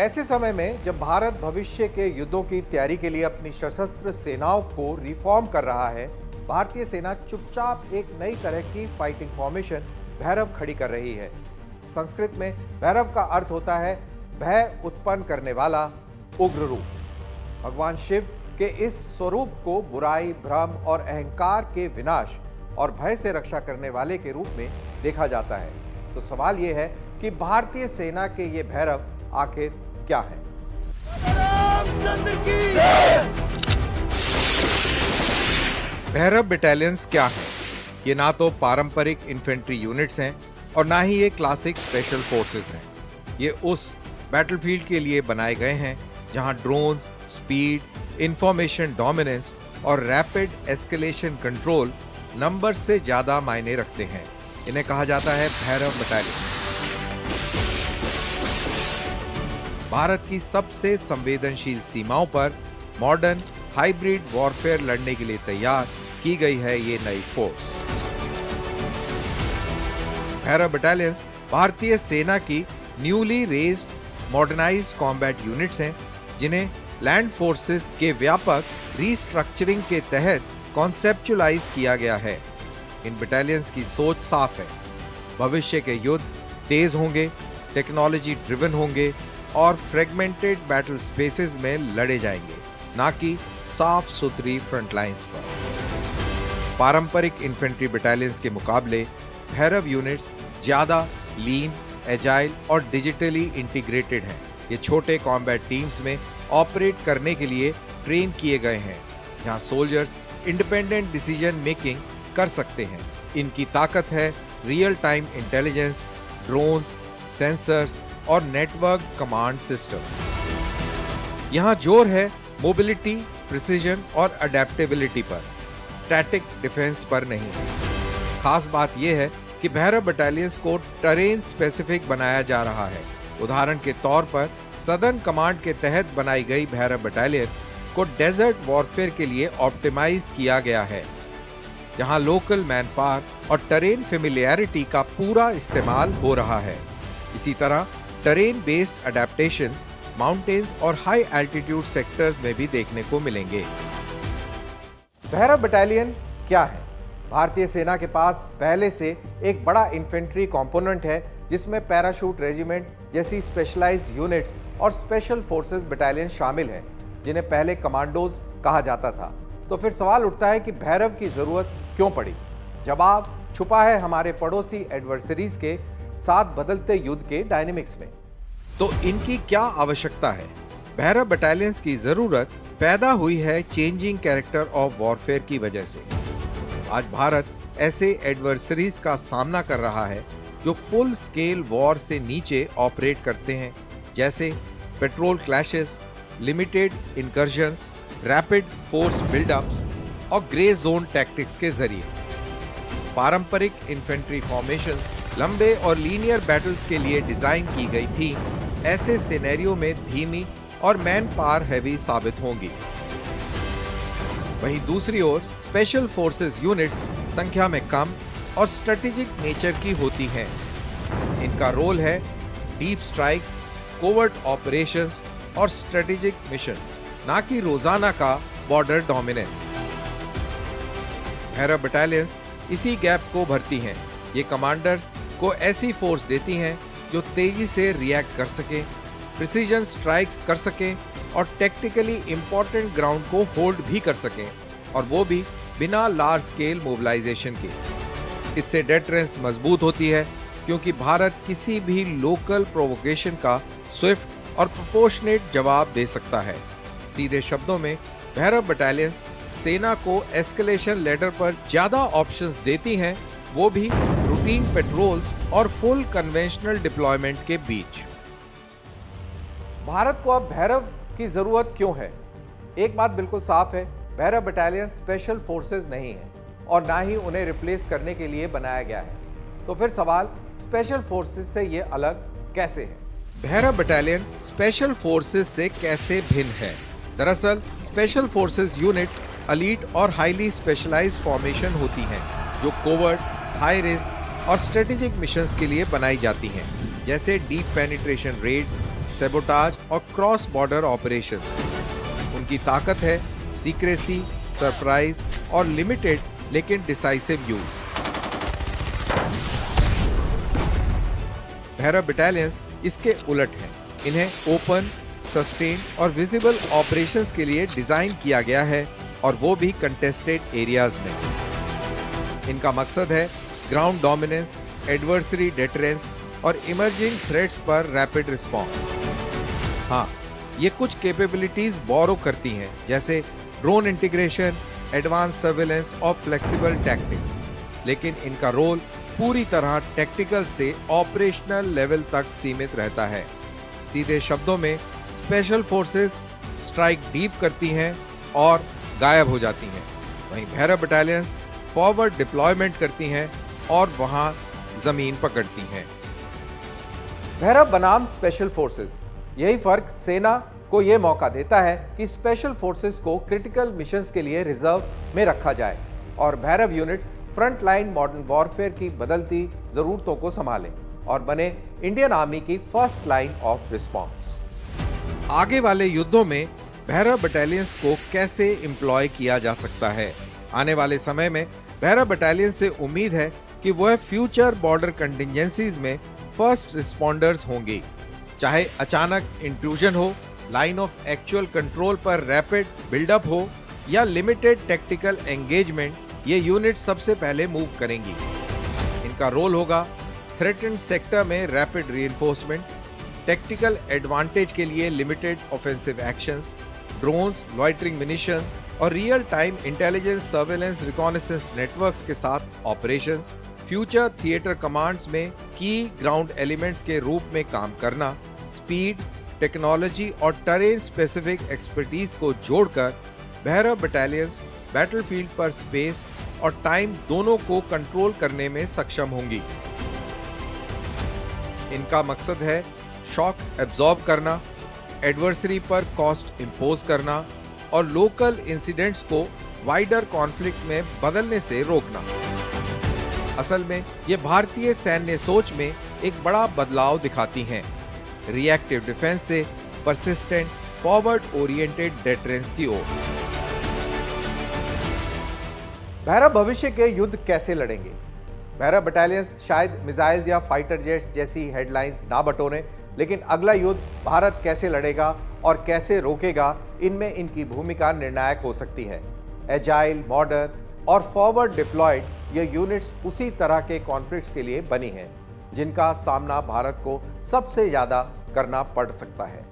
ऐसे समय में जब भारत भविष्य के युद्धों की तैयारी के लिए अपनी सशस्त्र सेनाओं को रिफॉर्म कर रहा है, भारतीय सेना चुपचाप एक नई तरह की फाइटिंग फॉर्मेशन भैरव खड़ी कर रही है। संस्कृत में भैरव का अर्थ होता है भय उत्पन्न करने वाला उग्र रूप। भगवान शिव के इस स्वरूप को बुराई, भ्रम और अहंकार के विनाश और भय से रक्षा करने वाले के रूप में देखा जाता है। तो सवाल यह है कि भारतीय सेना के ये भैरव आखिर क्या है? भैरव बटालियंस क्या है? ये ना तो पारंपरिक इन्फेंट्री यूनिट्स हैं और ना ही ये क्लासिक स्पेशल फोर्सेस हैं। ये उस बैटलफील्ड के लिए बनाए गए हैं जहां ड्रोन्स, स्पीड, इंफॉर्मेशन डोमिनेंस और रैपिड एस्केलेशन कंट्रोल नंबर से ज्यादा मायने रखते हैं। इन्हें कहा जाता है भैरव बटालियंस। भारत की सबसे संवेदनशील सीमाओं पर मॉडर्न हाइब्रिड वॉरफेयर लड़ने के लिए तैयार की गई है ये नई फोर्स। भैरव बटालियंस भारतीय सेना की newly raised modernised combat units हैं, जिन्हें लैंड फोर्सेस के व्यापक रीस्ट्रक्चरिंग के तहत कॉन्सेप्चुअलाइज किया गया है। इन बटालियंस की सोच साफ है। भविष्य के युद्ध तेज होंगे, टेक्नोलॉजी ड्रिवन होंगे और फ्रेगमेंटेड बैटल स्पेसेस में लड़े जाएंगे, ना कि साफ सुथरी फ्रंट लाइंस पर। पारंपरिक इन्फेंट्री बटालियंस के मुकाबले भैरव यूनिट्स ज्यादा लीन, एजाइल और डिजिटली इंटीग्रेटेड हैं। ये छोटे कॉम्बैट टीम्स में ऑपरेट करने के लिए ट्रेन किए गए हैं, यहाँ सोल्जर्स इंडिपेंडेंट डिसीजन मेकिंग कर सकते हैं। इनकी ताकत है real time intelligence, drones, sensors और नेटवर्क कमांड सिस्टम्स। यहाँ जोर है मोबिलिटी, प्रिसीजन और अडेप्टेबिलिटी पर, स्टैटिक डिफेंस पर नहीं। खास बात यह है कि भैरव बटालियंस को टरेन स्पेसिफिक बनाया जा रहा है। उदाहरण के तौर पर सदर्न कमांड के तहत बनाई गई भैरव बटालियन को डेजर्ट वॉरफेयर के लिए ऑप्टिमाइज किया गया है, जहां लोकल मैन पावर और टरेन फेमिलियरिटी का पूरा इस्तेमाल हो रहा है। इसी तरह टरेन बेस्ड अडेप्टेशंस माउंटेन्स और हाई एल्टीट्यूड सेक्टर्स में भी देखने को मिलेंगे। भैरव बटालियन क्या है? भारतीय सेना के पास पहले से एक बड़ा इन्फेंट्री कंपोनेंट है, जिसमें पैराशूट रेजिमेंट जैसी स्पेशलाइज्ड यूनिट्स और स्पेशल फोर्सेस बटालियन शामिल हैं, जिन्हें पहले कमांडोज कहा जाता था। तो फिर सवाल उठता है कि भैरव की जरूरत क्यों पड़ी? जवाब छुपा है हमारे पड़ोसी एडवर्सरीज के साथ बदलते युद्ध के डायनेमिक्स में। तो इनकी क्या आवश्यकता है? भैरव बटालियंस की जरूरत पैदा हुई है चेंजिंग कैरेक्टर ऑफ वॉरफेयर की वजह से। आज भारत ऐसे एडवर्सरीज का सामना कर रहा है जो फुल स्केल वॉर से नीचे ऑपरेट करते हैं, जैसे patrol clashes, limited incursions, rapid force buildups और ग्रे जोन टैक्टिक्स के जरिए। पारंपरिक इन्फेंट्री फॉर्मेशंस लंबे और लीनियर बैटल्स के लिए डिजाइन की गई थी, ऐसे सिनेरियो में धीमी और मैन पावर हैवी साबित होंगी। वहीं दूसरी ओर स्पेशल फोर्सेस यूनिट्स संख्या में कम और स्ट्रेटेजिक नेचर की होती हैं। इनका रोल है डीप स्ट्राइक्स, कोवर्ट ऑपरेशंस और स्ट्रेटेजिक मिशंस, ना कि रोजाना का बॉर्डर डोमिनेंस। भैरव बटालियंस इसी गैप को भरती हैं। ये कमांडर्स को ऐसी फोर्स देती हैं जो तेजी से रिएक्ट कर सके, प्रिसीजन स्ट्राइक्स कर सके और टेक्टिकली इंपॉर्टेंट ग्राउंड को होल्ड भी कर सकें, और वो भी बिना लार्ज स्केल मोबिलाइजेशन के। इससे डेटरेंस मजबूत होती है, क्योंकि भारत किसी भी लोकल प्रोवोकेशन का स्विफ्ट और प्रोपोर्शनेट जवाब दे सकता है। सीधे शब्दों में भैरव बटालियंस सेना को एस्केलेशन लेडर पर ज्यादा ऑप्शंस देती हैं, वो भी रूटीन पेट्रोल्स और फुल कन्वेंशनल डिप्लॉयमेंट के बीच। भारत को अब भैरव की जरूरत क्यों है? एक बात बिल्कुल साफ है, भैरव बटालियन स्पेशल फोर्सेस नहीं है और ना ही उन्हें रिप्लेस करने के लिए बनाया गया है। तो फिर सवाल, स्पेशल फोर्सेस से ये अलग कैसे है? भैरव बटालियन स्पेशल फोर्सेस से कैसे भिन्न है? दरअसल स्पेशल फोर्सेस यूनिट एलीट और हाईली स्पेशलाइज्ड फॉर्मेशन होती हैं, जो कोवर्ट, हाई रिस्क और स्ट्रेटेजिक मिशंस के लिए बनाई जाती हैं, जैसे डीप पेनिट्रेशन रेड्स, सेबोटाज और क्रॉस बॉर्डर ऑपरेशंस। उनकी ताकत है सीक्रेसी, सरप्राइज और लिमिटेड लेकिन डिसाइसिव यूज। भैरव बटालियंस इसके उलट हैं। इन्हें ओपन, सस्टेन और विजिबल ऑपरेशंस के लिए डिजाइन किया गया है, और वो भी कंटेस्टेड एरियाज में। इनका मकसद है ग्राउंड डोमिनेंस, एडवर्सरी डेटरेंस और इमर्जिंग थ्रेट्स पर रैपिड रिस्पॉन्स। हाँ, ये कुछ कैपेबिलिटीज बोरो करती हैं, जैसे ड्रोन इंटीग्रेशन, एडवांस सर्वेलेंस और फ्लेक्सिबल टैक्टिक्स, लेकिन इनका रोल पूरी तरह टैक्टिकल से ऑपरेशनल लेवल तक सीमित रहता है। सीधे शब्दों में, स्पेशल फोर्सेस स्ट्राइक डीप करती हैं और गायब हो जाती हैं। वहीं भैरव बटालियंस फॉरवर्ड डिप्लॉयमेंट करती हैं और वहां जमीन पकड़ती हैं। भैरव बनाम स्पेशल फोर्सेस, यही फर्क सेना को यह मौका देता है कि स्पेशल फोर्सेस को क्रिटिकल मिशंस के लिए रिजर्व में रखा जाए और Bhairav units front line modern warfare की बदलती जरूरतों को संभालें और बने इंडियन आर्मी की फर्स्ट लाइन ऑफ रिस्पॉन्स। आगे वाले युद्धों में भैरव बटालियंस को कैसे एम्प्लॉय किया जा सकता है? आने वाले समय में भैरव बटालियन से उम्मीद है कि वह फ्यूचर बॉर्डर कंटिजेंसीज में फर्स्ट रिस्पॉन्डर्स होंगे। चाहे अचानक इंट्रूजन हो, लाइन ऑफ एक्चुअल कंट्रोल पर रैपिड बिल्डअप हो या लिमिटेड टेक्टिकल एंगेजमेंट, ये यूनिट सबसे पहले मूव करेंगी। इनका रोल होगा थ्रेटेंड सेक्टर में रैपिड रीइंफोर्समेंट, टेक्टिकल एडवांटेज के लिए limited offensive actions, drones, loitering munitions और real time intelligence, surveillance, reconnaissance networks के साथ ऑपरेशंस, फ्यूचर थिएटर कमांड्स में की ग्राउंड एलिमेंट्स के रूप में काम करना, स्पीड, टेक्नोलॉजी और टेरेन स्पेसिफिक एक्सपर्टीज को जोड़कर भैरव बटालियंस बैटलफील्ड पर स्पेस और टाइम दोनों को कंट्रोल करने में सक्षम होंगी। इनका मकसद है शॉक एब्जॉर्ब करना, एडवर्सरी पर कॉस्ट इंपोज करना और लोकल इंसिडेंट्स को वाइडर कॉन्फ्लिक्ट में बदलने से रोकना। असल में ये भारतीय सैन्य सोच में एक बड़ा बदलाव दिखाती हैं, रिएक्टिव डिफेंस से परसिस्टेंट फॉरवर्ड ओरिएंटेड डेटरेंस की ओर। भैरव भविष्य के युद्ध कैसे लड़ेंगे? भैरव बटालियंस शायद मिसाइल्स या फाइटर जेट्स जैसी हेडलाइंस ना बटोरें, लेकिन अगला युद्ध भारत कैसे लड़ेगा और कैसे रोकेगा, इनमें इनकी भूमिका निर्णायक हो सकती है। एजाइल, मॉडर्न और फॉरवर्ड डिप्लॉयड ये यूनिट्स उसी तरह के कॉन्फ्लिक्ट्स के लिए बनी हैं, जिनका सामना भारत को सबसे ज्यादा करना पड़ सकता है।